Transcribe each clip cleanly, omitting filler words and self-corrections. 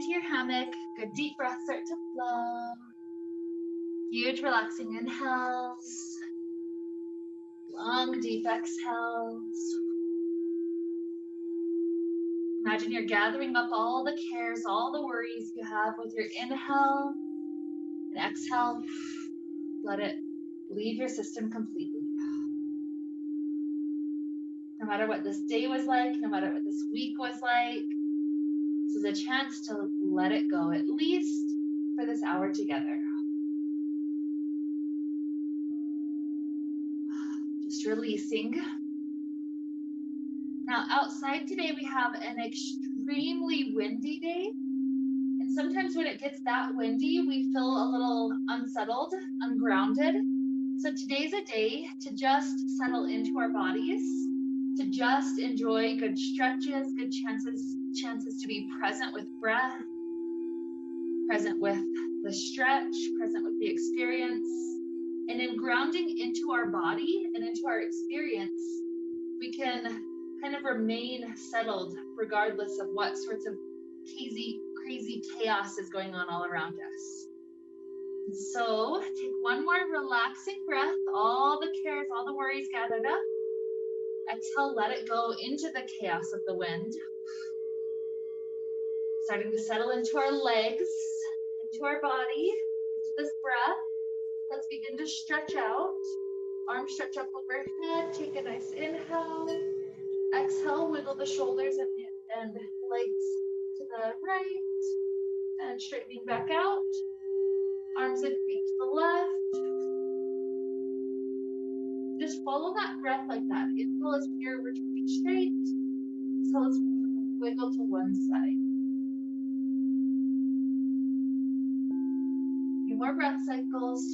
into your hammock. Good deep breaths start to flow. Huge relaxing inhales. Long deep exhales. Imagine you're gathering up all the cares, all the worries you have with your inhale and exhale. Let it leave your system completely. No matter what this day was like, no matter what this week was like, this is a chance to let it go, at least for this hour together. Just releasing. Now, outside today, we have an extremely windy day. And sometimes when it gets that windy, we feel a little unsettled, ungrounded. So today's a day to just settle into our bodies, to just enjoy good stretches, good chances to be present with breath, present with the stretch, present with the experience. And in grounding into our body and into our experience, we can kind of remain settled regardless of what sorts of crazy chaos is going on all around us. So take one more relaxing breath, all the cares, all the worries gathered up. Exhale, let it go into the chaos of the wind. Starting to settle into our legs, into our body, into this breath. Let's begin to stretch out. Arms stretch up overhead. Take a nice inhale. Exhale, wiggle the shoulders and legs to the right. And straightening back out. Arms and feet to the left. Just follow that breath like that. Inhale as you're retreating straight. Exhale as wiggle to one side. A few more breath cycles.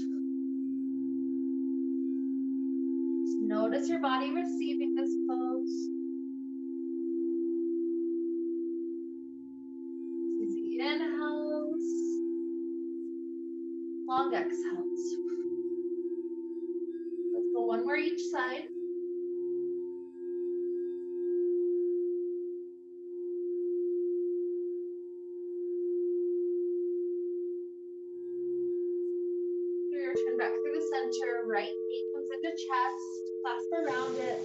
Just notice your body receiving this pose. Easy inhales. Long exhales. Let's go one more each side. Return back through the center. Right knee comes into chest. Clasp around it.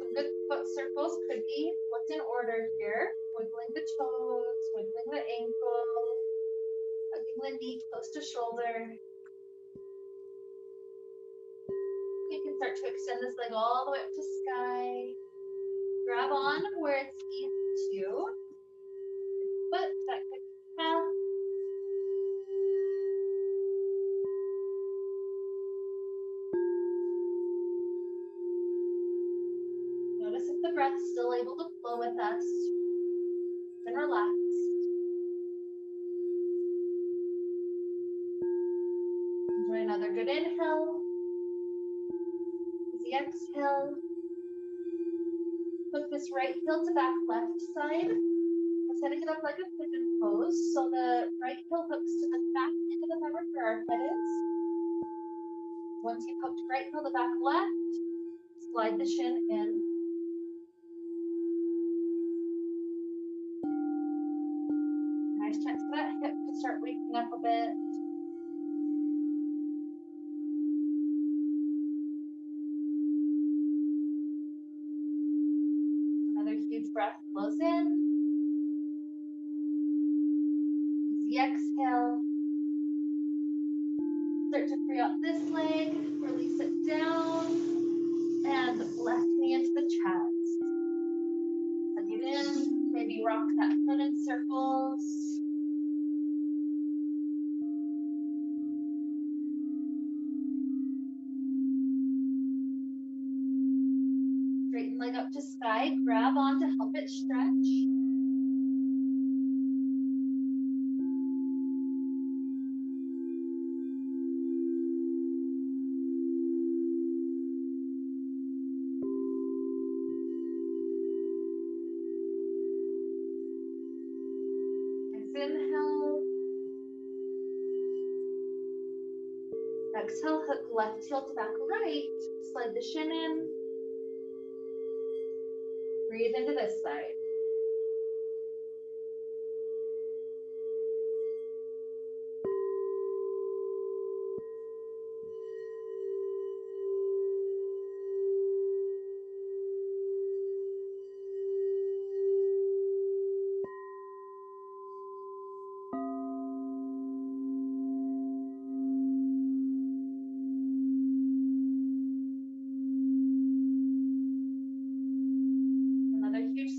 Some good foot circles could be what's in order here. Wiggling the toes, wiggling the ankle, hugging the knee close to shoulder. You can start to extend this leg all the way up to sky. Grab on where it's easy to. Foot, that could be calf. Notice if the breath's still able to flow with us. And relax. Enjoy another good inhale. Easy exhale. Hook this right heel to back left side. We're setting it up like a pigeon pose. So the right heel hooks to the back end of the hammer where our head is. Once you've hooked right heel to back left, slide the shin in. Nice chance for that hip to start waking up a bit. Another huge breath blows in. Easy exhale. Start to free up this leg. Release it down. And left knee into the chest. Hug it in. Maybe rock that foot in circles. Straighten leg up to sky. Grab on to help it stretch. Inhale. Exhale, hook left heel to back right. Slide the shin in. Breathe into this side.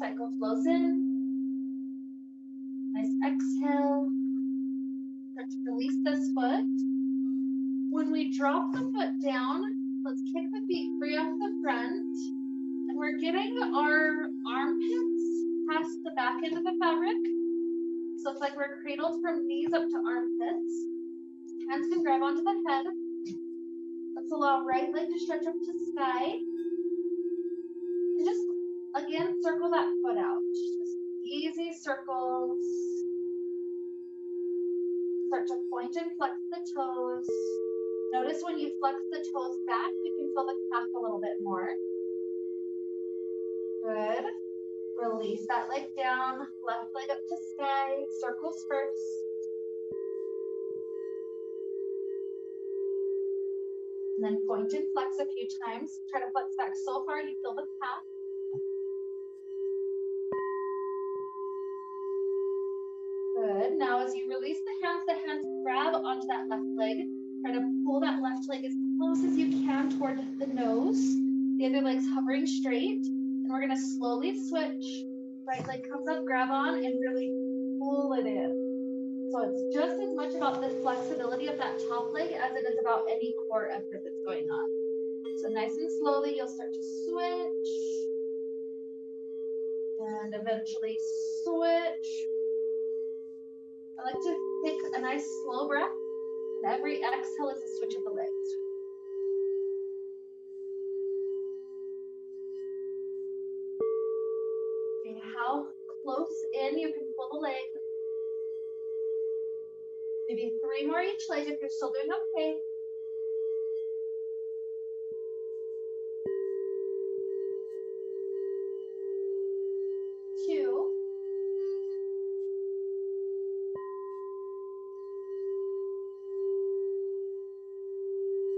let go flows in. Nice exhale. Start to release this foot. When we drop the foot down, let's kick the feet free off the front. And we're getting our armpits past the back end of the fabric. So it's like we're cradled from knees up to armpits. Hands can grab onto the head. Let's allow right leg to stretch up to sky. And just, again, circle that foot out. Just easy circles. Start to point and flex the toes. Notice when you flex the toes back, you can feel the calf a little bit more. Good. Release that leg down, left leg up to sky, circles first. And then point and flex a few times. Try to flex back so far you feel the calf. Good. Now as you release the hands grab onto that left leg. Try to pull that left leg as close as you can toward the nose. The other leg's hovering straight. And we're going to slowly switch. Right leg comes up, grab on, and really pull it in. So it's just as much about the flexibility of that top leg as it is about any core effort that's going on. So nice and slowly, you'll start to switch. And eventually switch. I like to take a nice slow breath. And every exhale is a switch of the legs. Okay, how close in you can pull the leg. Maybe 3 more each leg if you're still doing okay. 2.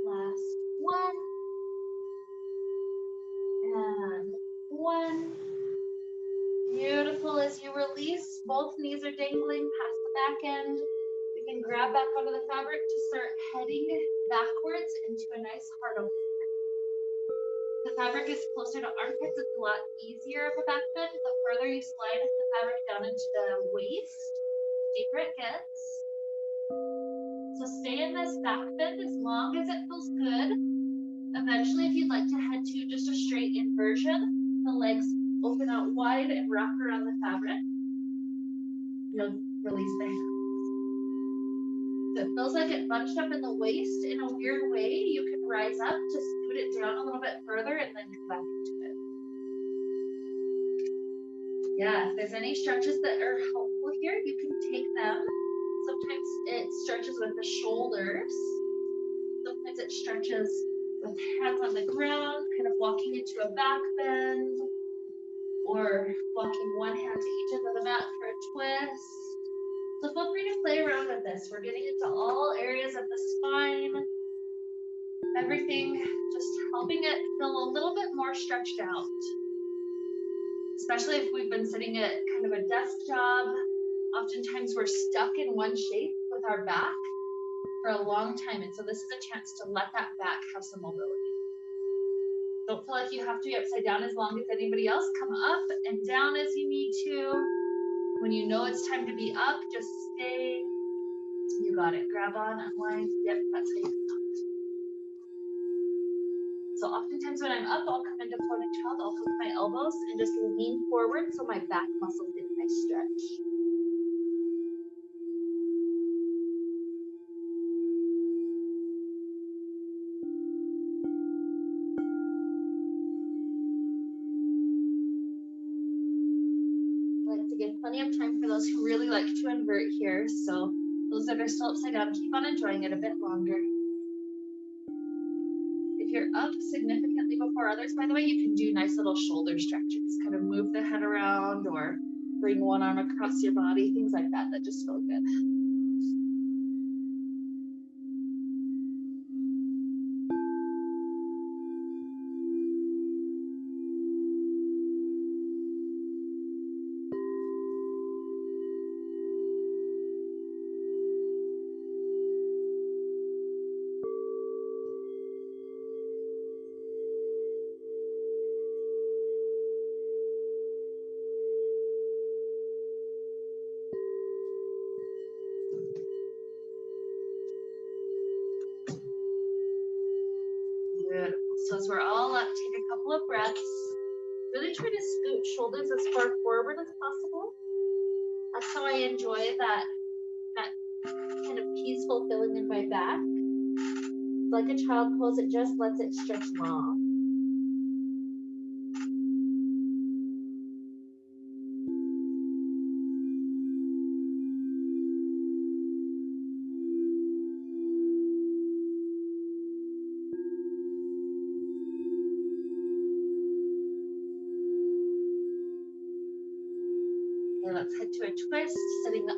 Last 1. And 1. Beautiful. As you release, both knees are dangling past the back end. We can grab back onto the fabric to start heading backwards into a nice heart opener. The fabric is closer to armpits. It's a lot easier of a back bend. The further you slide the fabric down into the waist, the deeper it gets. So stay in this back bend as long as it feels good. Eventually, if you'd like to head to just a straight inversion, the legs open out wide and wrap around the fabric. You'll release the hands. If it feels like it bunched up in the waist in a weird way, you can rise up to scoot it down a little bit further and then come back into it. Yeah, if there's any stretches that are helpful here, you can take them. Sometimes it stretches with the shoulders. Sometimes it stretches with hands on the ground, kind of walking into a back bend, or walking one hand to each end of the mat for a twist. So feel free to play around with this. We're getting into all areas of the spine. Everything, just helping it feel a little bit more stretched out. Especially if we've been sitting at kind of a desk job. Oftentimes we're stuck in one shape with our back for a long time. And so this is a chance to let that back have some mobility. Don't feel like you have to be upside down as long as anybody else. Come up and down as you need to. When you know it's time to be up, just stay. You got it. Grab on, unwind. Yep, that's how you come. So oftentimes when I'm up, I'll come into floating child. I'll hook my elbows and just lean forward so my back muscles get a nice stretch. Give plenty of time for those who really like to invert here. So those that are still upside down, keep on enjoying it a bit longer. If you're up significantly before others, by the way, you can do nice little shoulder stretches. Kind of move the head around or bring one arm across your body, things like that that just feel good. So as we're all up, take a couple of breaths. Really try to scoot shoulders as far forward as possible. That's how I enjoy that kind of peaceful feeling in my back. Like a child pose, it just lets it stretch long. Okay, let's head to a twist, sitting up,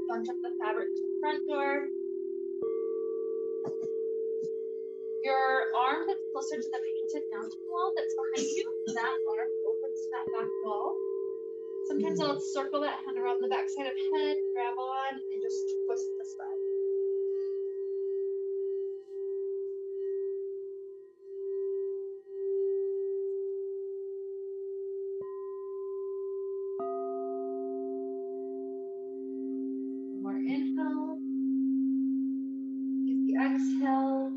bunch up the fabric to the front door. Your arm that's closer to the painted mountain wall that's behind you, that arm opens to that back wall. Sometimes I'll circle that hand around the back side of head, grab on, and just twist the side. One more inhale. Easy exhale.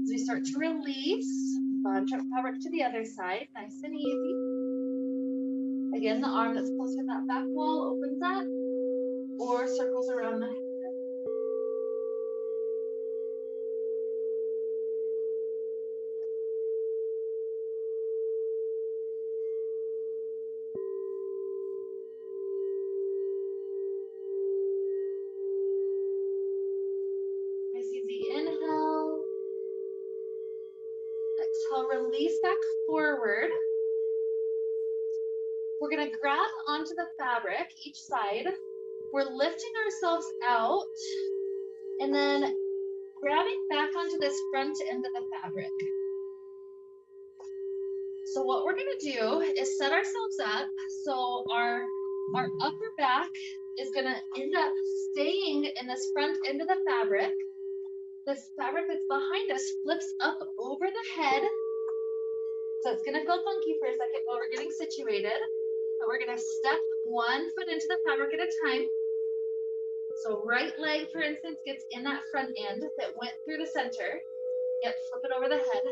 As we start to release, bunch up fabric to the other side, nice and easy. Again, the arm that's closer to that back wall opens up or circles around the head. Nice easy inhale. Exhale, release back forward. We're gonna grab onto the fabric, each side. We're lifting ourselves out and then grabbing back onto this front end of the fabric. So what we're gonna do is set ourselves up so our upper back is gonna end up staying in this front end of the fabric. This fabric that's behind us flips up over the head. So it's gonna feel funky for a second while we're getting situated. But we're gonna step one foot into the fabric at a time. So right leg, for instance, gets in that front end that went through the center. Yep, flip it over the head.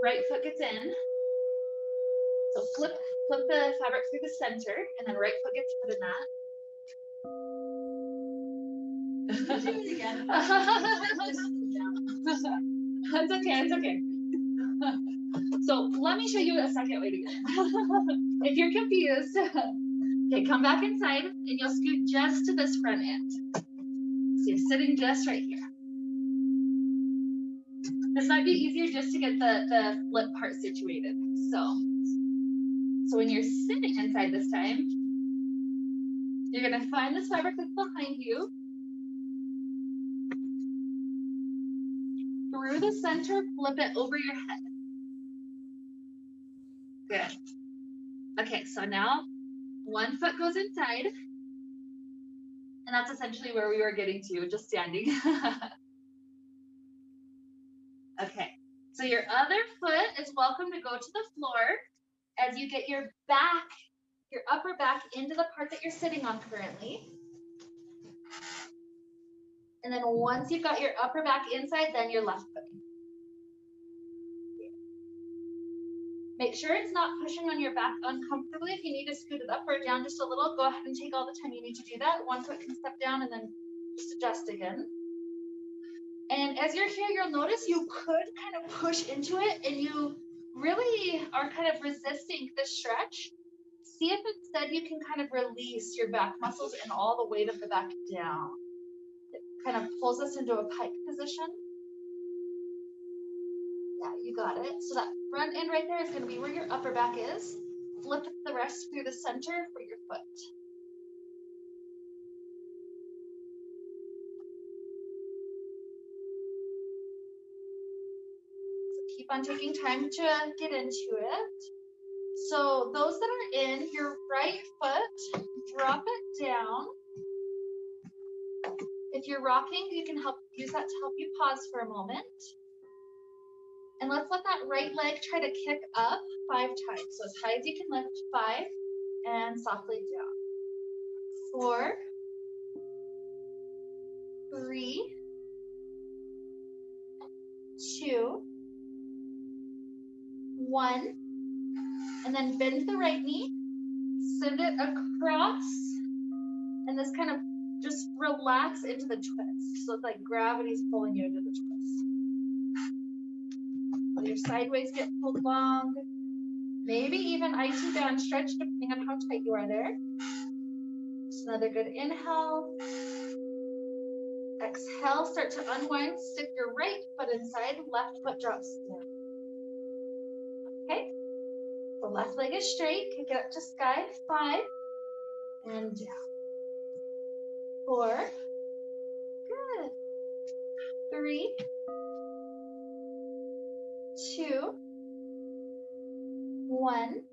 Right foot gets in. So flip the fabric through the center, and then right foot gets put in that. Do it again. It's okay, it's okay. So let me show you a second way to get it. If you're confused, okay, come back inside and you'll scoot just to this front end. So you're sitting just right here. This might be easier just to get the flip part situated. So when you're sitting inside this time, you're gonna find this fabric that's behind you. Through the center, flip it over your head. Good. Okay, so now one foot goes inside, and that's essentially where we were getting to, just standing. Okay, so your other foot is welcome to go to the floor as you get your upper back into the part that you're sitting on currently. And then once you've got your upper back inside, then your left foot. Make sure it's not pushing on your back uncomfortably. If you need to scoot it up or down just a little, go ahead and take all the time you need to do that. One foot can step down and then just adjust again. And as you're here, you'll notice you could kind of push into it and you really are kind of resisting this stretch. See if instead you can kind of release your back muscles and all the weight of the back down. It kind of pulls us into a pike position. Yeah, you got it. So that front end right there is going to be where your upper back is. Flip the rest through the center for your foot. So keep on taking time to get into it. So those that are in your right foot, drop it down. If you're rocking, you can use that to help you pause for a moment. And let's let that right leg try to kick up 5 times. So as high as you can lift, 5, and softly down. 4, 3, 2, 1, and then bend the right knee, send it across, and this kind of just relax into the twist. So it's like gravity's pulling you into the twist. Let your sideways get pulled long. Maybe even IT band stretch depending on how tight you are there. Just another good inhale. Exhale, start to unwind. Stick your right foot inside, left foot drops down. Okay, the left leg is straight. Kick it up to sky. 5, and down. 4, good. 3, 2, 1.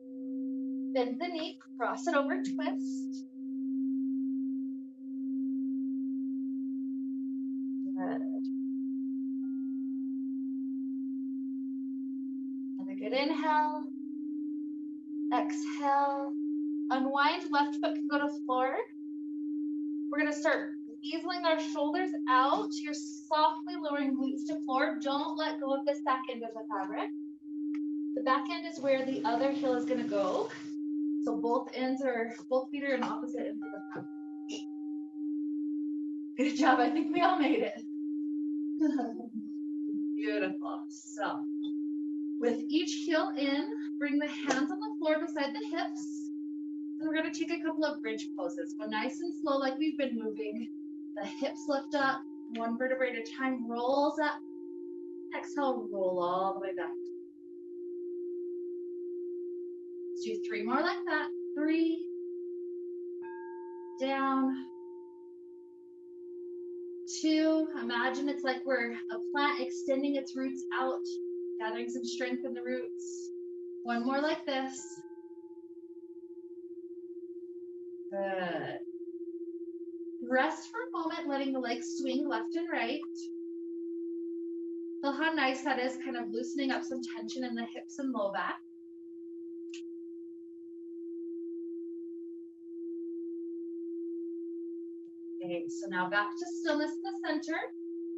Bend the knee, cross it over, twist. Good. Another good inhale. Exhale. Unwind, left foot can go to floor. We're gonna start weaseling our shoulders out. You're softly lowering glutes to floor. Don't let go of this back end of the fabric. The back end is where the other heel is gonna go. So both feet are in opposite ends of the fabric. Good job, I think we all made it. Beautiful. So, with each heel in, bring the hands on the floor beside the hips. And we're gonna take a couple of bridge poses. Go nice and slow like we've been moving. The hips lift up, 1 vertebrae at a time, rolls up. Exhale, roll all the way back. Let's do 3 more like that. 3, down. 2, imagine it's like we're a plant extending its roots out, gathering some strength in the roots. 1 more like this. Good. Rest for a moment, letting the legs swing left and right. Feel how nice that is, kind of loosening up some tension in the hips and low back. Okay, so now back to stillness in the center.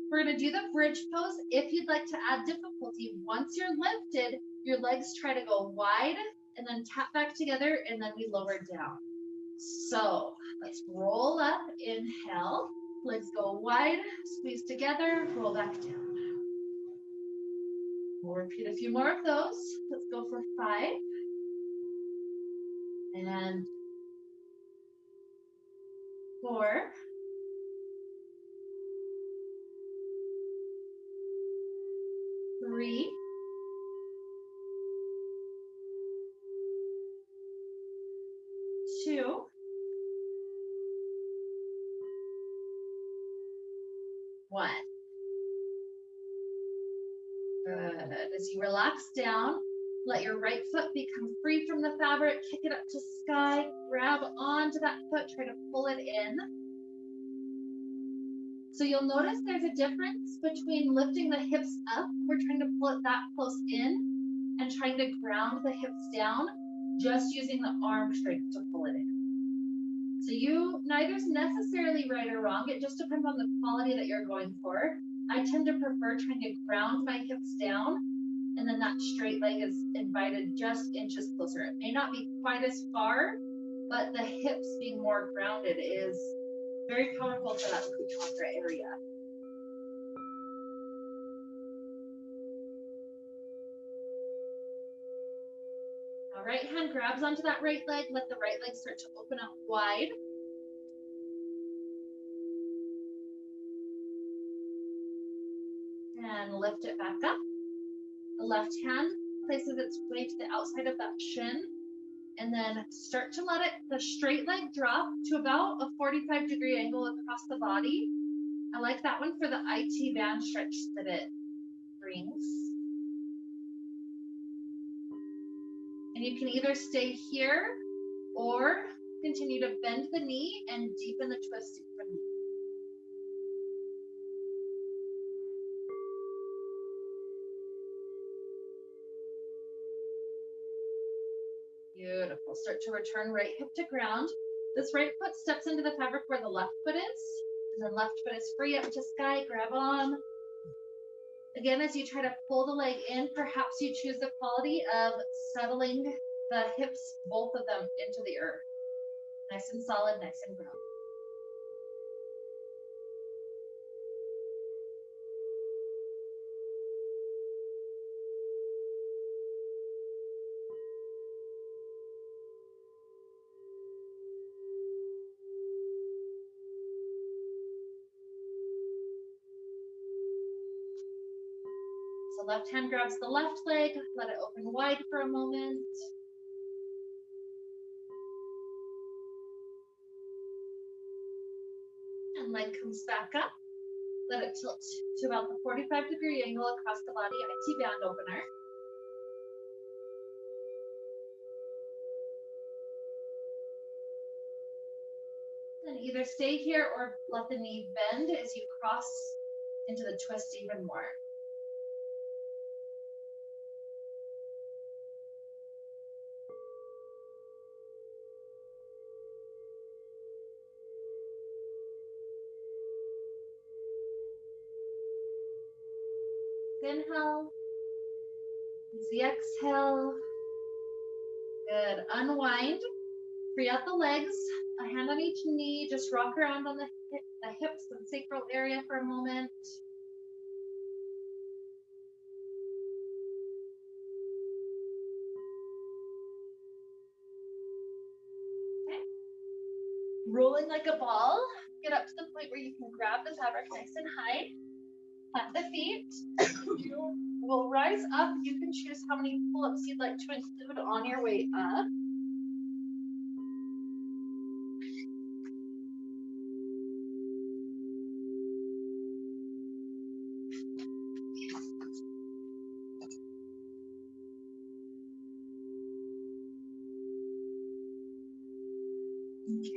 We're gonna do the bridge pose. If you'd like to add difficulty, once you're lifted, your legs try to go wide and then tap back together, and then we lower down. So let's roll up, inhale, legs go wide, squeeze together, roll back down. We'll repeat a few more of those. Let's go for 5. And 4. 3. 2. 1. Good. As you relax down, let your right foot become free from the fabric. Kick it up to sky. Grab onto that foot. Try to pull it in. So you'll notice there's a difference between lifting the hips up. We're trying to pull it that close in, and trying to ground the hips down, just using the arm strength to pull it in. So neither's necessarily right or wrong. It just depends on the quality that you're going for. I tend to prefer trying to ground my hips down, and then that straight leg is invited just inches closer. It may not be quite as far, but the hips being more grounded is very powerful for that root chakra area. Now right hand grabs onto that right leg. Let the right leg start to open out wide. And lift it back up. The left hand places its way to the outside of that shin. And then start to let the straight leg drop to about a 45-degree angle across the body. I like that one for the IT band stretch that it brings. And you can either stay here or continue to bend the knee and deepen the twist from the knee. Beautiful. Start to return right hip to ground. This right foot steps into the fabric where the left foot is. And then left foot is free up to sky. Grab on. Again, as you try to pull the leg in, perhaps you choose the quality of settling the hips, both of them, into the earth. Nice and solid, nice and ground. So left hand grabs the left leg, let it open wide for a moment. And leg comes back up. Let it tilt to about the 45-degree angle across the body, IT band opener. Then either stay here or let the knee bend as you cross into the twist even more. Inhale. Easy exhale. Good. Unwind. Free out the legs. A hand on each knee. Just rock around on the hips and sacral area for a moment. Okay. Rolling like a ball. Get up to the point where you can grab the fabric nice and high. Plant the feet. You will rise up. You can choose how many pull-ups you'd like to include on your way up.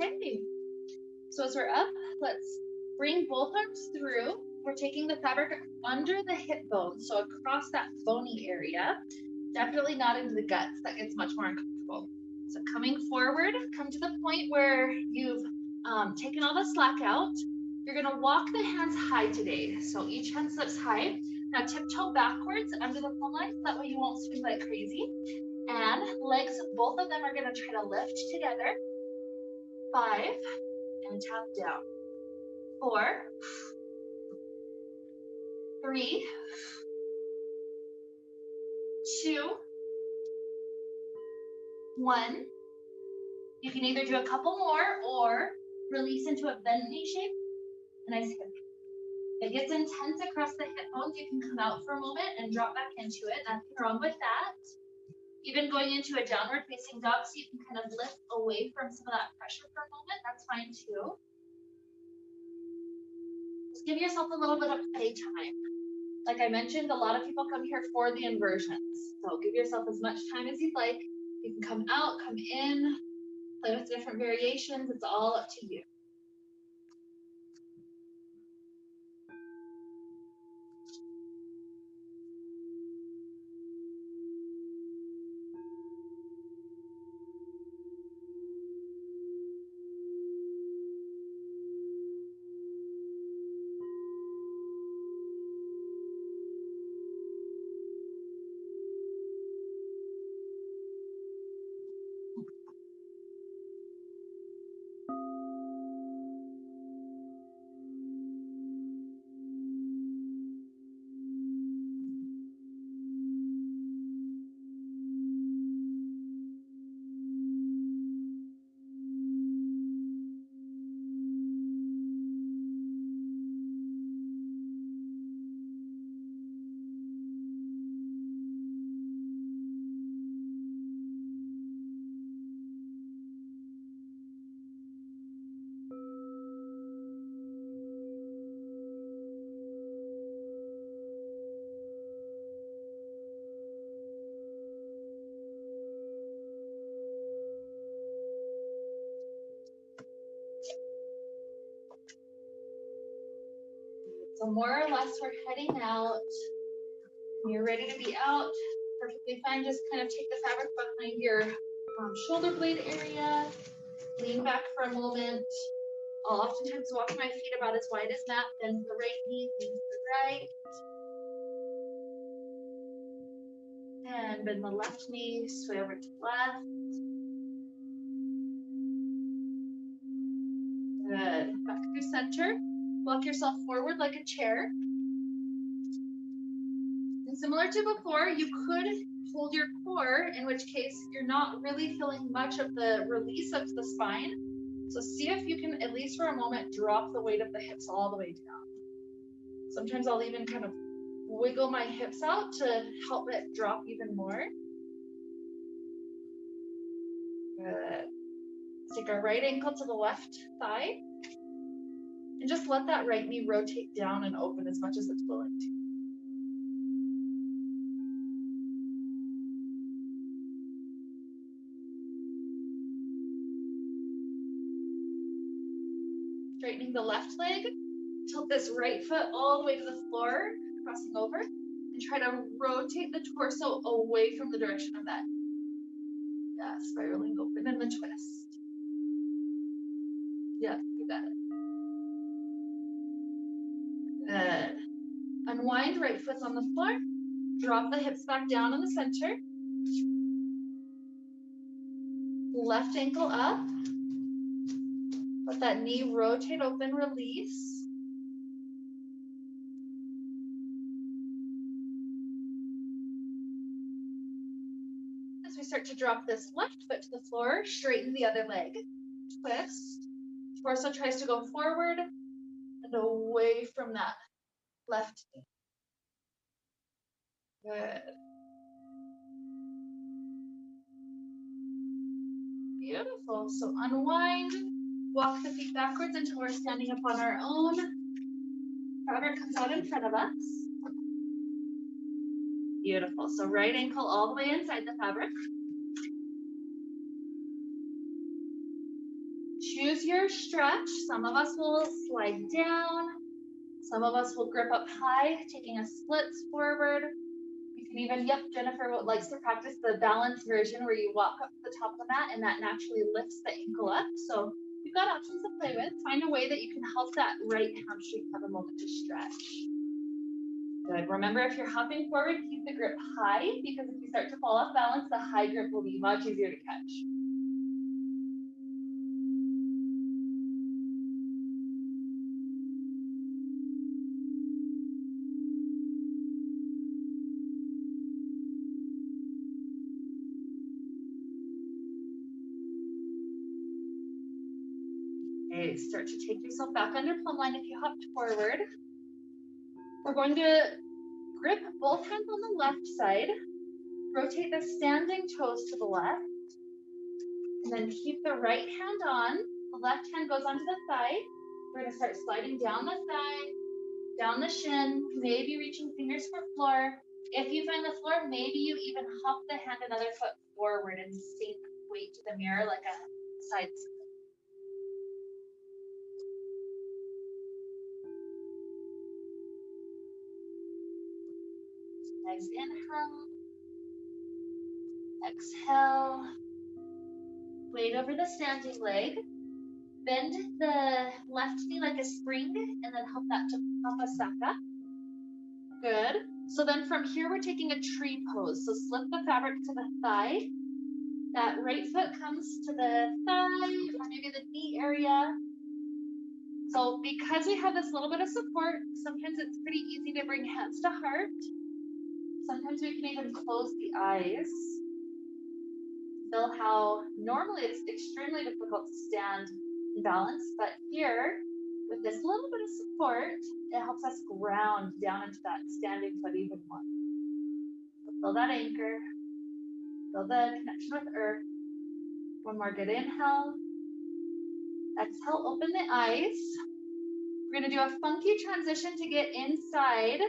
Okay. So as we're up, let's bring both arms through. We're taking the fabric under the hip bone, so across that bony area. Definitely not into the guts. That gets much more uncomfortable. So coming forward, come to the point where you've taken all the slack out. You're gonna walk the hands high today. So each hand slips high. Now tiptoe backwards under the phone line, so that way you won't swing like crazy. And legs, both of them are gonna try to lift together. 5, and tap down. 4, 3, 2, 1. You can either do a couple more or release into a bent knee shape. A nice hip. If it gets intense across the hip bones, you can come out for a moment and drop back into it. Nothing wrong with that. Even going into a downward facing dog, so you can kind of lift away from some of that pressure for a moment. That's fine too. Just give yourself a little bit of playtime. Like I mentioned, a lot of people come here for the inversions. So give yourself as much time as you'd like. You can come out, come in, play with different variations. It's all up to you. So more or less, we're heading out. When you're ready to be out, perfectly fine. Just kind of take the fabric behind your shoulder blade area, lean back for a moment. I'll oftentimes walk my feet about as wide as that, bend the right knee, lean to the right. And bend the left knee, sway over to left. Good. Back through center. Walk yourself forward like a chair. And similar to before, you could hold your core, in which case you're not really feeling much of the release of the spine. So see if you can, at least for a moment, drop the weight of the hips all the way down. Sometimes I'll even kind of wiggle my hips out to help it drop even more. Good. Let's take our right ankle to the left thigh. And just let that right knee rotate down and open as much as it's willing to. Straightening the left leg, tilt this right foot all the way to the floor, crossing over, and try to rotate the torso away from the direction of that. Yeah, spiraling open in the twist. Yeah, you got it. Good. Unwind, right foot's on the floor. Drop the hips back down in the center. Left ankle up. Let that knee rotate open, release. As we start to drop this left foot to the floor, straighten the other leg. Twist. Torso tries to go forward and away from that left knee. Good. Beautiful. So unwind, walk the feet backwards until we're standing up on our own. Fabric comes out in front of us. Beautiful. So right ankle all the way inside the fabric. Choose your stretch. Some of us will slide down. Some of us will grip up high, taking a splits forward. You can even, yep, Jennifer likes to practice the balance version where you walk up to the top of the mat and that naturally lifts the ankle up. So you've got options to play with. Find a way that you can help that right hamstring have a moment to stretch. Good. Remember, if you're hopping forward, keep the grip high, because if you start to fall off balance, the high grip will be much easier to catch. Okay, start to take yourself back under plumb line if you hopped forward. We're going to grip both hands on the left side, rotate the standing toes to the left, and then keep the right hand on. The left hand goes onto the thigh. We're gonna start sliding down the thigh, down the shin, maybe reaching fingers for floor. If you find the floor, maybe you even hop the hand another foot forward and sink weight to the mirror like a side split. Nice inhale. Exhale. Weight over the standing leg. Bend the left knee like a spring and then help that to Kapasaka. Good. So then from here, we're taking a tree pose. So slip the fabric to the thigh. That right foot comes to the thigh or maybe the knee area. So because we have this little bit of support, sometimes it's pretty easy to bring hands to heart. Sometimes we can even close the eyes. Feel how normally it's extremely difficult to stand in balance, but here, with this little bit of support, it helps us ground down into that standing foot even more. So feel that anchor, feel the connection with earth. One more good inhale. Exhale, open the eyes. We're gonna do a funky transition to get inside.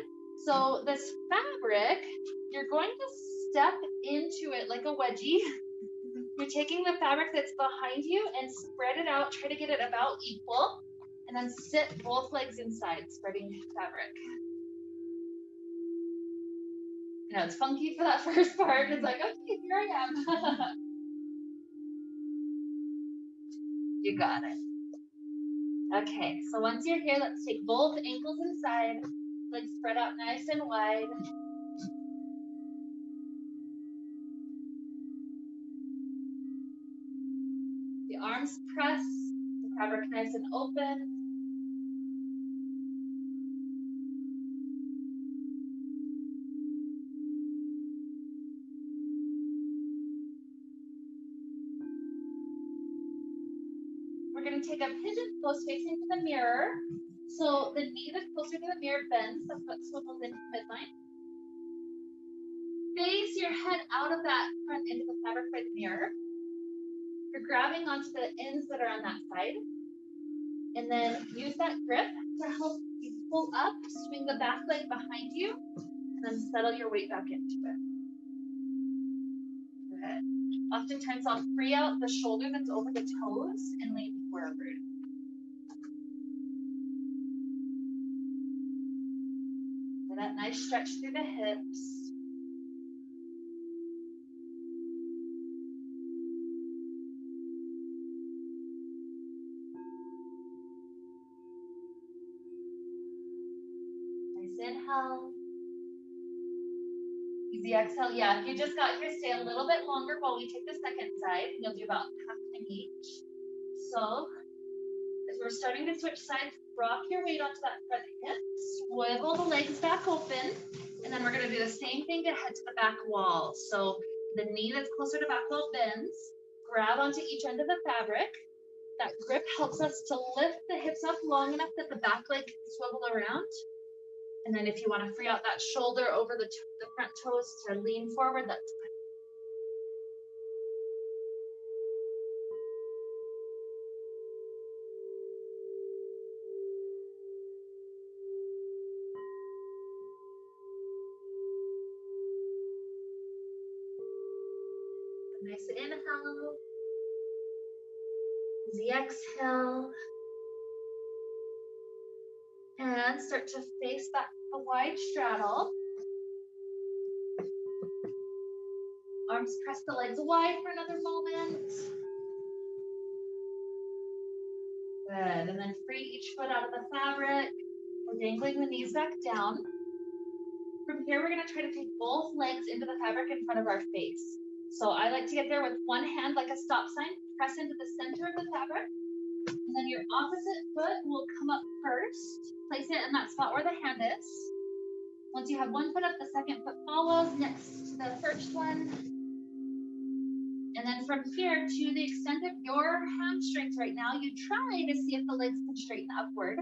So this fabric, you're going to step into it like a wedgie. You're taking the fabric that's behind you and spread it out, try to get it about equal, and then sit both legs inside, spreading fabric. You know, it's funky for that first part. It's like, okay, here I am. You got it. Okay, so once you're here, let's take both ankles inside, legs spread out nice and wide. Arms press, the fabric nice and open. We're going to take a pigeon pose facing to the mirror. So the knee that's closer to the mirror bends, the foot swivels into midline. Face your head out of that front into the fabric by the mirror. You're grabbing onto the ends that are on that side. And then use that grip to help you pull up, swing the back leg behind you, and then settle your weight back into it. Good. Oftentimes I'll free out the shoulder that's over the toes and lean forward. For that nice stretch through the hips. Inhale. Easy exhale. Yeah, if you just got here, stay a little bit longer while we take the second side. You'll do about half an each. So, as we're starting to switch sides, rock your weight onto that front hip, swivel the legs back open, and then we're going to do the same thing to head to the back wall. So, the knee that's closer to back wall bends, grab onto each end of the fabric. That grip helps us to lift the hips up long enough that the back leg can swivel around. And then if you want to free out that shoulder over the front toes to lean forward, that's fine. Nice inhale. Easy exhale. And start to face back a wide straddle. Arms press the legs wide for another moment. Good. And then free each foot out of the fabric. We're dangling the knees back down. From here, we're going to try to take both legs into the fabric in front of our face. So I like to get there with one hand like a stop sign, press into the center of the fabric. And then your opposite foot will come up first. Place it in that spot where the hand is. Once you have one foot up, the second foot follows next to the first one. And then from here, to the extent of your hamstrings right now, you try to see if the legs can straighten upward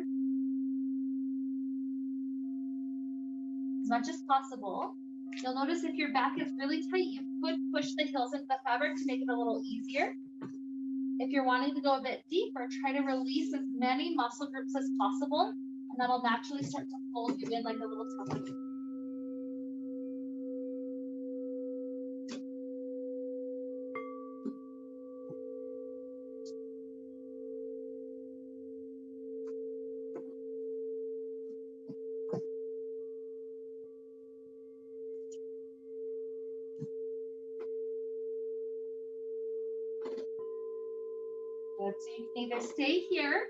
as much as possible. You'll notice if your back is really tight, you could push the heels into the fabric to make it a little easier. If you're wanting to go a bit deeper, try to release as many muscle groups as possible, and that'll naturally start to fold you in like a little tumbler. Good, so you can either stay here,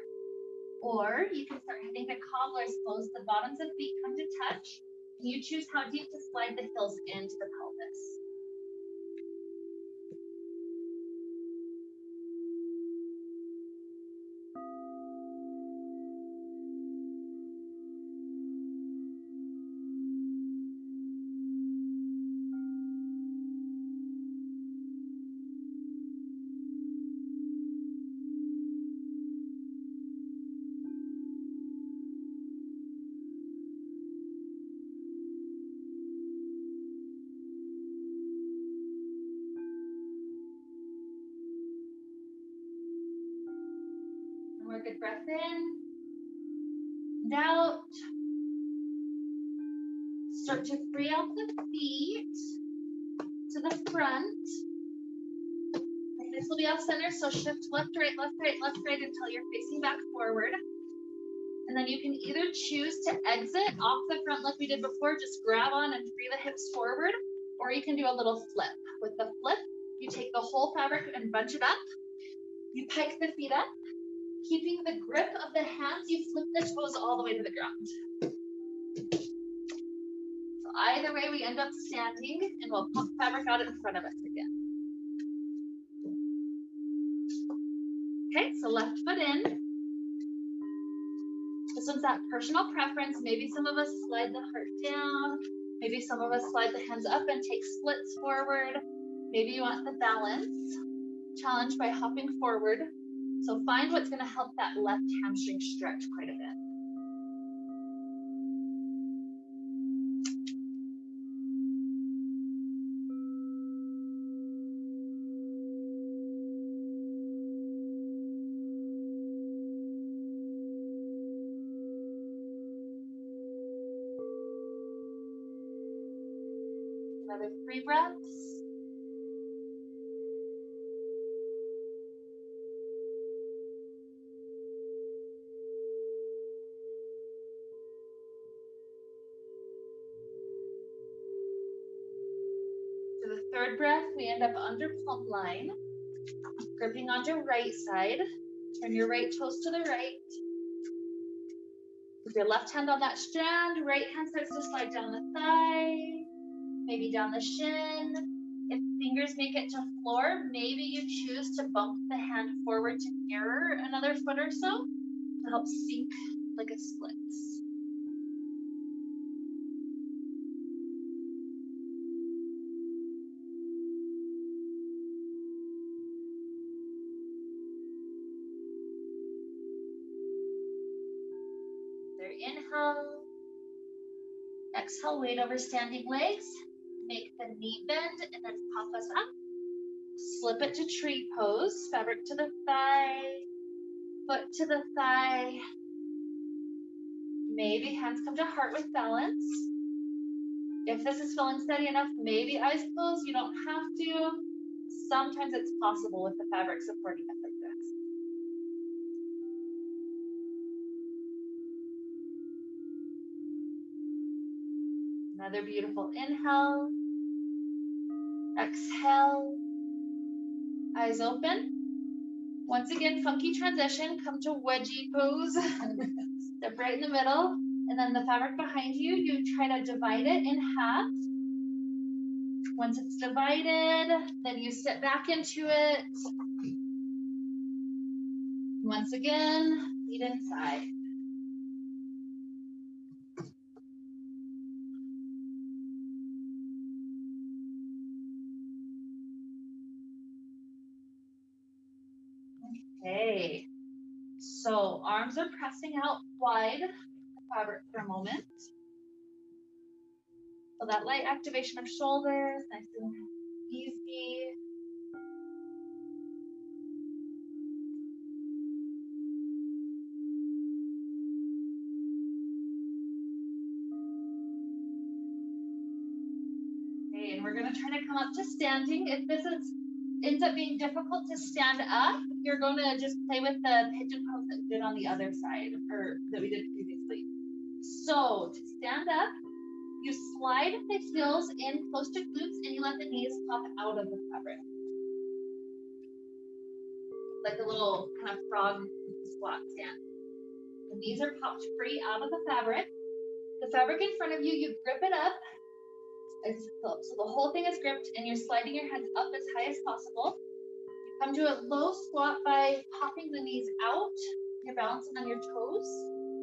or you can start hitting the cobbler's pose. The bottoms of feet come to touch, and you choose how deep to slide the heels into the pelvis. Work a breath in and out. Start to free out the feet to the front. This will be off center, so shift left, right, left, right, left, right until you're facing back forward. And then you can either choose to exit off the front like we did before, just grab on and free the hips forward, or you can do a little flip. With the flip, you take the whole fabric and bunch it up. You pike the feet up. Keeping the grip of the hands, you flip the toes all the way to the ground. So either way, we end up standing, and we'll pump fabric out in front of us again. Okay, so left foot in. This one's that personal preference. Maybe some of us slide the heart down. Maybe some of us slide the hands up and take splits forward. Maybe you want the balance challenge by hopping forward. So find what's going to help that left hamstring stretch quite a bit. Another 3 breaths. For the 3rd breath, we end up under plumb line, gripping onto right side. Turn your right toes to the right. With your left hand on that strand, right hand starts to slide down the thigh, maybe down the shin. If fingers make it to floor, maybe you choose to bump the hand forward to mirror another foot or so to help sink like a splits. There, inhale. Exhale, weight over standing legs. Make the knee bend and then pop us up. Slip it to tree pose. Fabric to the thigh, foot to the thigh. Maybe hands come to heart with balance. If this is feeling steady enough, maybe eyes closed. You don't have to. Sometimes it's possible with the fabric supporting it like this. Another beautiful inhale. Exhale. Eyes open. Once again, funky transition. Come to wedgie pose. Step right in the middle. And then the fabric behind you, you try to divide it in half. Once it's divided, then you sit back into it. Once again, feet inside. Okay, so arms are pressing out wide, fabric for a moment. So that light activation of shoulders, nice and easy. Okay, and we're gonna try to come up to standing. If this ends up being difficult to stand up, you're gonna just play with the pigeon pose that we did on the other side, or that we did previously. So to stand up, you slide the heels in close to glutes and you let the knees pop out of the fabric. Like a little kind of frog squat stand. The knees are popped free out of the fabric. The fabric in front of you, you grip it up. So the whole thing is gripped and you're sliding your hands up as high as possible. You come to a low squat by popping the knees out. You're balancing on your toes.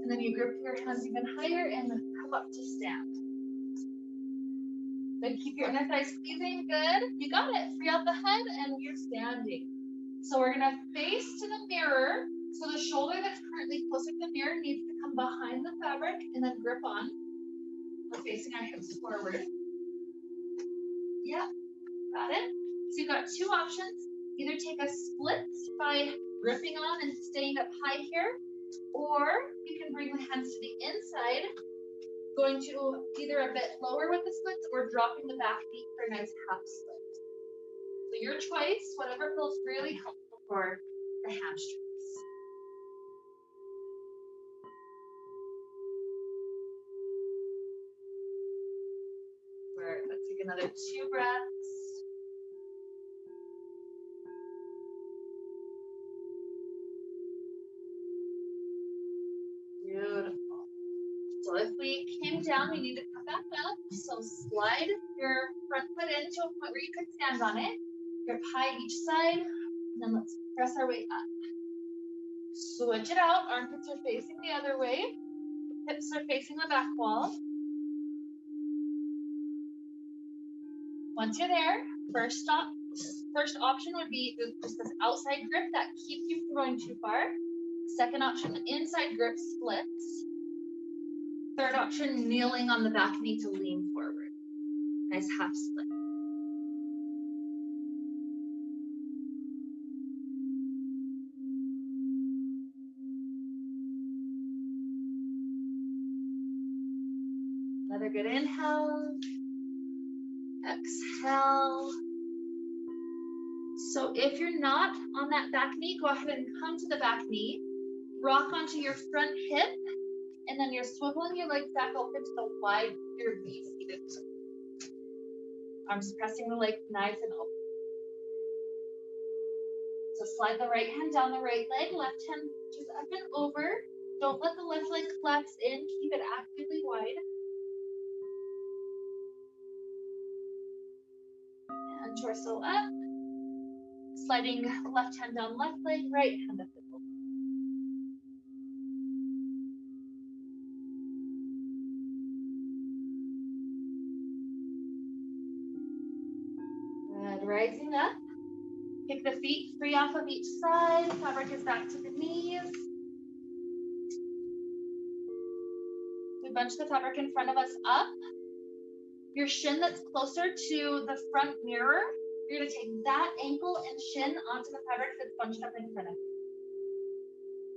And then you grip your hands even higher and come up to stand. Then keep your inner thighs squeezing. Good. You got it. Free out the head and you're standing. So we're going to face to the mirror. So the shoulder that's currently closer to the mirror needs to come behind the fabric and then grip on. We're facing our hips forward. Yeah, got it. So you've got 2 options. Either take a split by gripping on and staying up high here, or you can bring the hands to the inside, going to either a bit lower with the splits or dropping the back knee for a nice half split. So your choice, whatever feels really helpful for the hamstrings. Let's take another 2 breaths. Beautiful. So if we came down, we need to come back up. So slide your front foot into a point where you could stand on it. Grip high each side, and then let's press our way up. Switch it out. Armpits are facing the other way. Hips are facing the back wall. Once you're there, first option would be just this outside grip that keeps you from going too far. Second option, inside grip splits. Third option, kneeling on the back knee to lean forward. Nice half split. Another good inhale. Exhale. So if you're not on that back knee, go ahead and come to the back knee. Rock onto your front hip, and then you're swiveling your legs back open to the wide your V-seated. Arms pressing the legs nice and open. So slide the right hand down the right leg, left hand just up and over. Don't let the left leg collapse in, keep it actively wide. And torso up. Sliding left hand down left leg, right hand up and over. Good, rising up. Kick the feet free off of each side. Fabric is back to the knees. We bunch the fabric in front of us up. Your shin that's closer to the front mirror, you're gonna take that ankle and shin onto the fabric that's bunched up in front of you.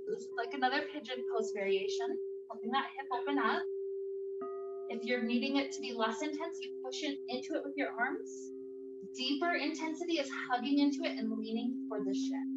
This is like another pigeon pose variation, helping that hip open up. If you're needing it to be less intense, you push into it with your arms. Deeper intensity is hugging into it and leaning toward the shin.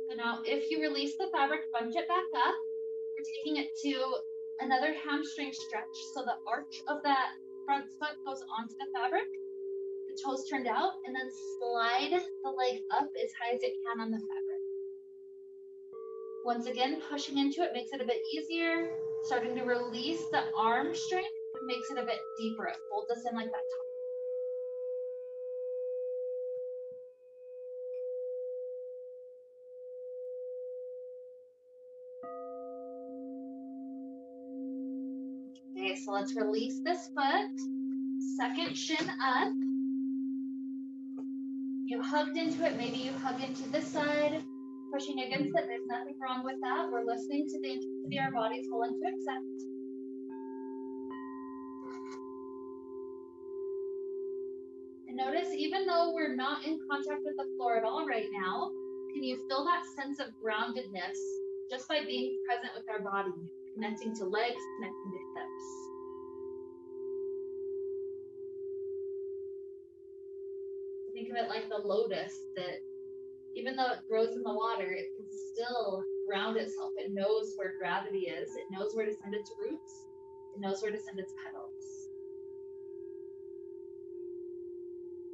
So now if you release the fabric, bunch it back up. We're taking it to another hamstring stretch. So the arch of that front foot goes onto the fabric, the toes turned out, and then slide the leg up as high as it can on the fabric. Once again, pushing into it makes it a bit easier. Starting to release the arm strength makes it a bit deeper. It folds us in like that top. Okay, so let's release this foot. Second shin up. You hugged into it, maybe you hug into this side, pushing against it. There's nothing wrong with that. We're listening to the intensity our body's willing to accept. And notice, even though we're not in contact with the floor at all right now, can you feel that sense of groundedness just by being present with our body, connecting to legs, connecting to hips? Think of it like the lotus that even though it grows in the water, it can still ground itself. It knows where gravity is. It knows where to send its roots. It knows where to send its petals.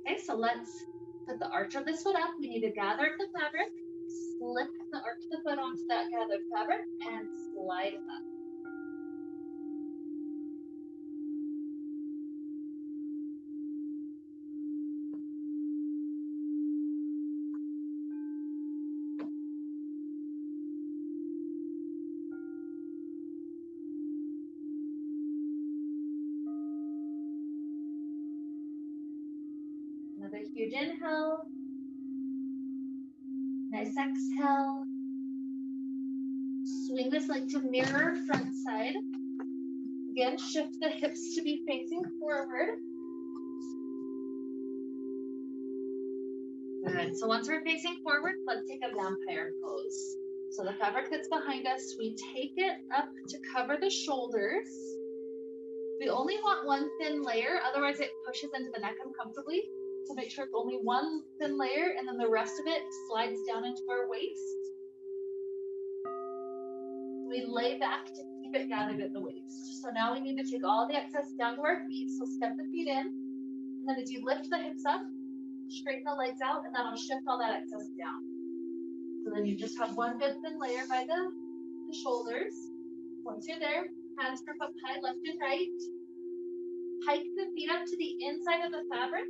Okay, so let's put the arch of this foot up. We need to gather the fabric, slip the arch of the foot onto that gathered fabric, and slide it up. Another huge inhale. Nice exhale. Swing this leg to mirror front side. Again, shift the hips to be facing forward. Good. So once we're facing forward, let's take a vampire pose. So the fabric that's behind us, we take it up to cover the shoulders. We only want one thin layer, otherwise it pushes into the neck uncomfortably. So make sure it's only one thin layer, and then the rest of it slides down into our waist. We lay back to keep it gathered at the waist. So now we need to take all the excess down to our feet. So step the feet in, And then as you lift the hips up, straighten the legs out, and that'll shift all that excess down. So then you just have one good thin layer by the shoulders. Once you're there, hands grip up high, left and right. Hike the feet up to the inside of the fabric,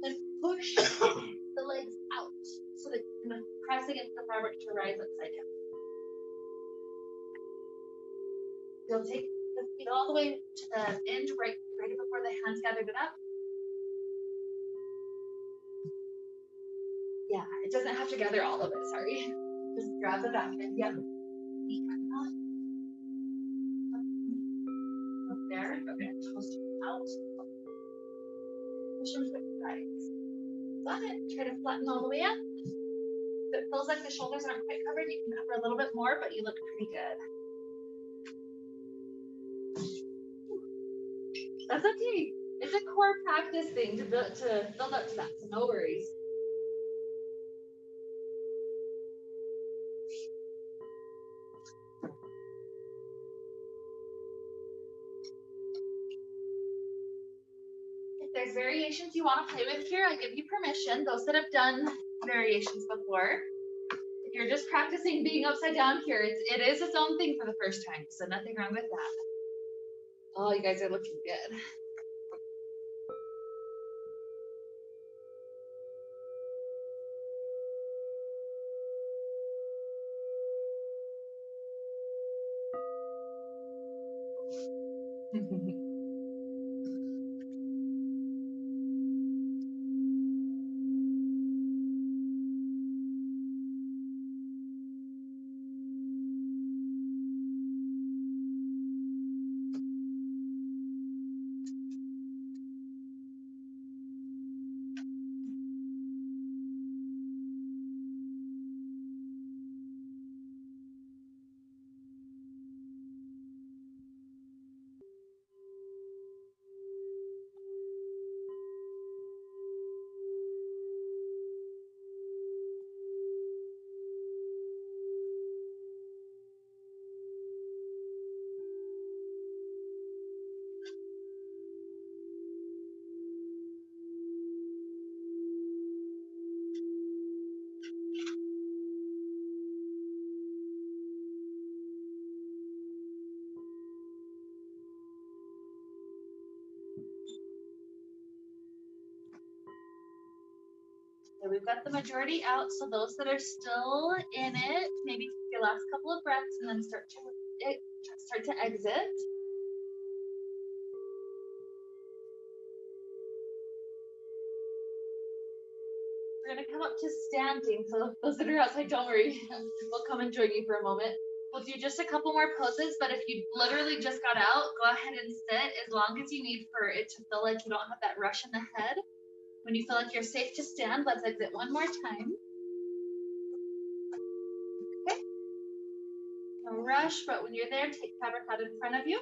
then push the legs out so that you can press against the fabric to rise upside down. You'll take the feet all the way to the end, right before the hands gathered it up. Yeah, it doesn't have to gather all of it, sorry. Just grab the back end. Yep. Feet up. Up there. Okay, toes out. Push them to the sides. Got it. Try to flatten all the way up. If it feels like the shoulders aren't quite covered, you can cover a little bit more, but you look pretty good. That's okay. It's a core practice thing to build up to that, so no worries. If there's variations you want to play with here, I give you permission. Those that have done variations before. If you're just practicing being upside down here, it is its own thing for the first time, so nothing wrong with that. Oh, you guys are looking good. So we've got the majority out, so those that are still in it, maybe take your last couple of breaths and then start to exit. We're gonna come up to standing, so those that are outside, don't worry, we'll come and join you for a moment. We'll do just a couple more poses, but if you literally just got out, go ahead and sit as long as you need for it to feel like you don't have that rush in the head. When you feel like you're safe to stand, let's exit one more time. Okay. No rush, but when you're there, take fabric out in front of you.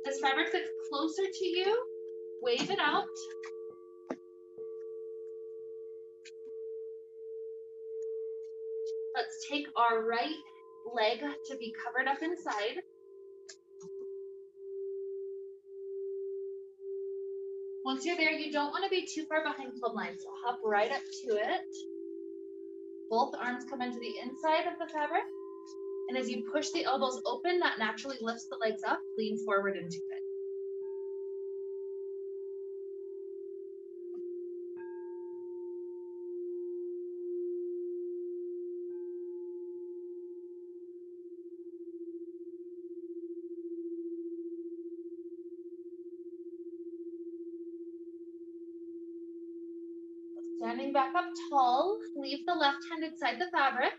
This fabric that's closer to you, wave it out. Let's take our right leg to be covered up inside. Once you're there, you don't want to be too far behind plumb line, so hop right up to it. Both arms come into the inside of the fabric. And as you push the elbows open, that naturally lifts the legs up, lean forward into it. Standing back up tall, leave the left hand inside the fabric.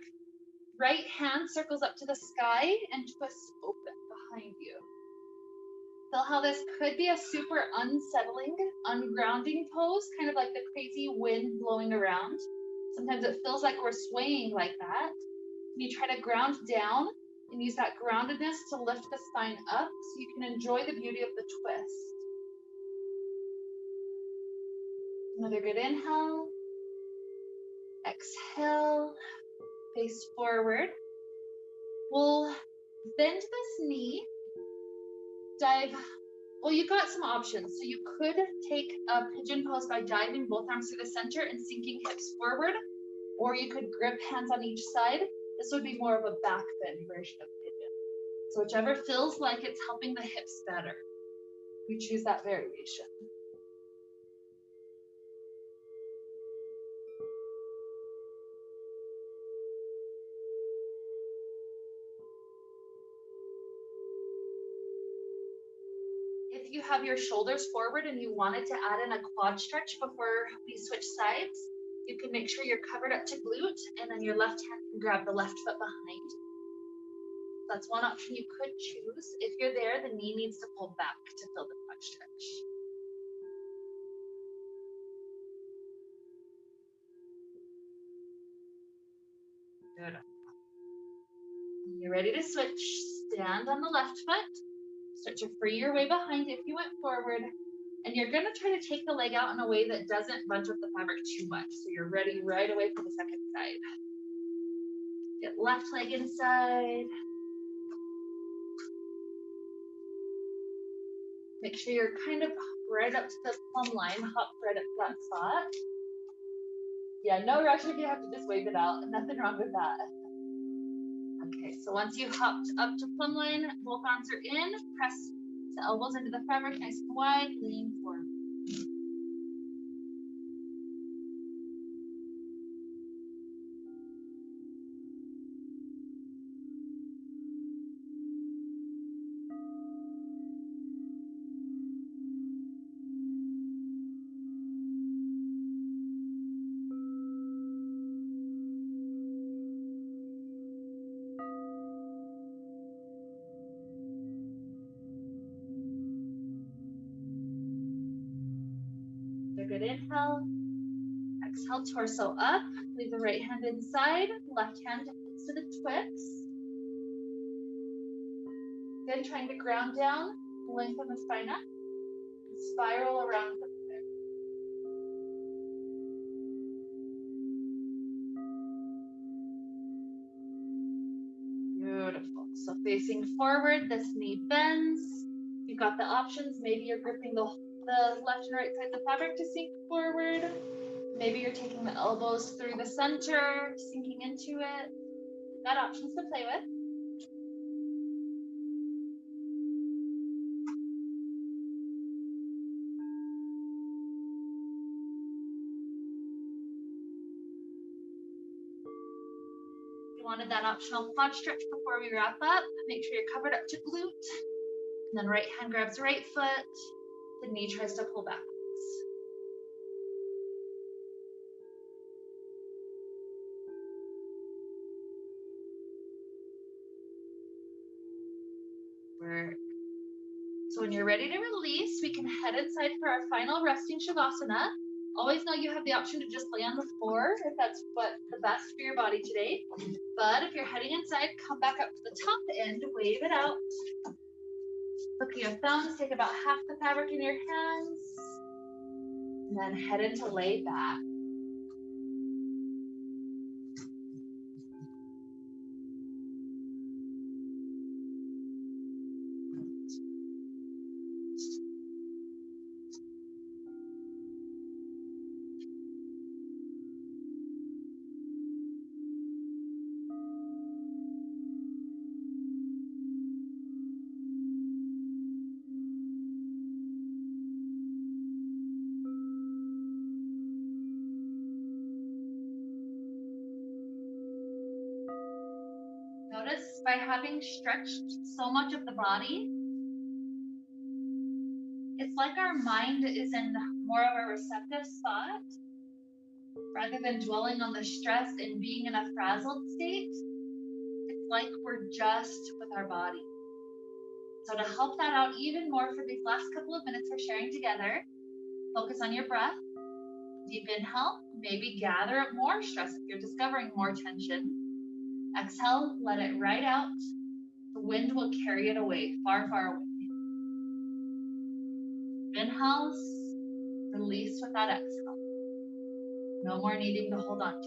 Right hand circles up to the sky and twists open behind you. Feel how this could be a super unsettling, ungrounding pose, kind of like the crazy wind blowing around. Sometimes it feels like we're swaying like that. You try to ground down and use that groundedness to lift the spine up so you can enjoy the beauty of the twist. Another good inhale. Exhale, face forward. We'll bend this knee, dive Well, you've got some options. So you could take a pigeon pose by diving both arms through the center and sinking hips forward, or you could grip hands on each side. This would be more of a back bend version of pigeon. So whichever feels like it's helping the hips better, we choose that variation. If you have your shoulders forward and you wanted to add in a quad stretch before we switch sides, you can make sure you're covered up to glute, and then your left hand can grab the left foot behind. That's one option you could choose. If you're there, the knee needs to pull back to fill the quad stretch. Good. You're ready to switch. Stand on the left foot. Start to free your way behind if you went forward. And you're going to try to take the leg out in a way that doesn't bunch up the fabric too much. So you're ready right away for the second side. Get left leg inside. Make sure you're kind of right up to the plumb line. Hop right up to that spot. Yeah, no rush if you have to just wave it out. Nothing wrong with that. Okay, so once you hopped up to plumb line, both arms are in. Press the elbows into the fabric, nice and wide. Lean forward. A good inhale. Exhale, torso up. Leave the right hand inside. Left hand to the twist. Then trying to ground down, lengthen the spine up, and spiral around from there. Beautiful. So facing forward, this knee bends. You've got the options. Maybe you're gripping the left and right side of the fabric to sink forward. Maybe you're taking the elbows through the center, sinking into it. You've got options to play with. Wanted that optional quad stretch before we wrap up. Make sure you're covered up to glute. And then right hand grabs right foot. The knee tries to pull backwards. Work. So when you're ready to release, we can head inside for our final resting Shavasana. Always know you have the option to just lay on the floor if that's what's the best for your body today. But if you're heading inside, come back up to the top end, wave it out. Look at your thumbs, take about half the fabric in your hands, and then head into lay back. Notice by having stretched so much of the body, it's like our mind is in more of a receptive spot. Rather than dwelling on the stress and being in a frazzled state, it's like we're just with our body. So to help that out even more for these last couple of minutes we're sharing together, focus on your breath. Deep inhale, maybe gather up more stress if you're discovering more tension. Exhale, let it right out. The wind will carry it away, far, far away. Inhales, release with that exhale. No more needing to hold on to it.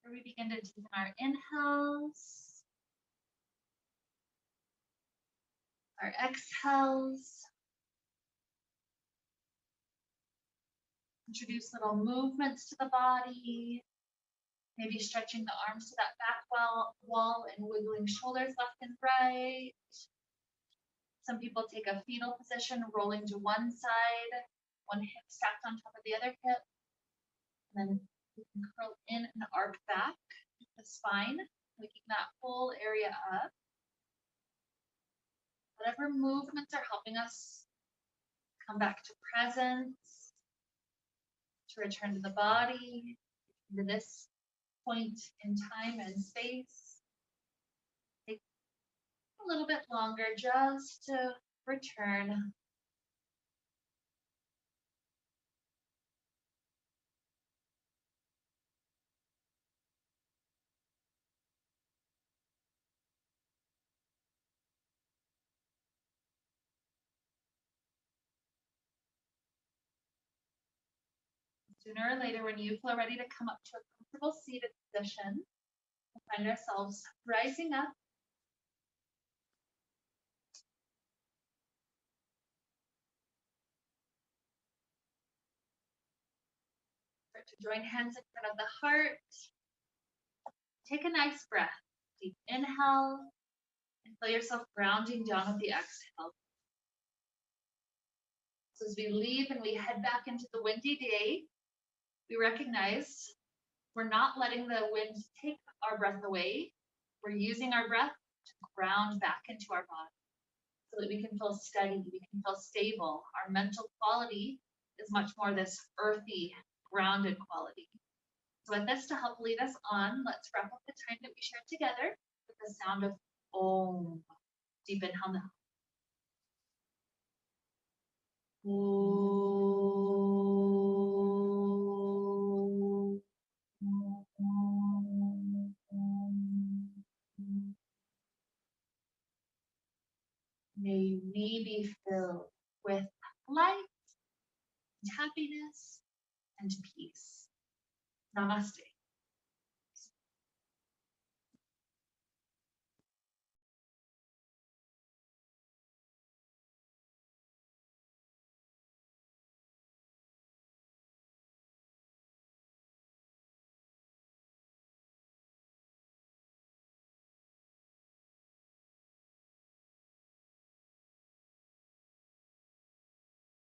Where we begin to deepen our inhales, our exhales. Introduce little movements to the body, maybe stretching the arms to that back wall and wiggling shoulders left and right. Some people take a fetal position, rolling to one side, one hip stacked on top of the other hip. And then you can curl in and arc back the spine, waking that whole area up. Whatever movements are helping us come back to presence, to return to the body, to this point in time and space. Take a little bit longer just to return. Sooner or later, when you feel ready to come up to a comfortable seated position, we'll find ourselves rising up. Start to join hands in front of the heart. Take a nice breath. Deep inhale, and feel yourself grounding down with the exhale. So as we leave and we head back into the windy day, we recognize we're not letting the wind take our breath away. We're using our breath to ground back into our body so that we can feel steady, we can feel stable. Our mental quality is much more this earthy, grounded quality. So with this to help lead us on, let's wrap up the time that we shared together with the sound of Om. Deep inhale now. May we be filled with light, and happiness, and peace. Namaste.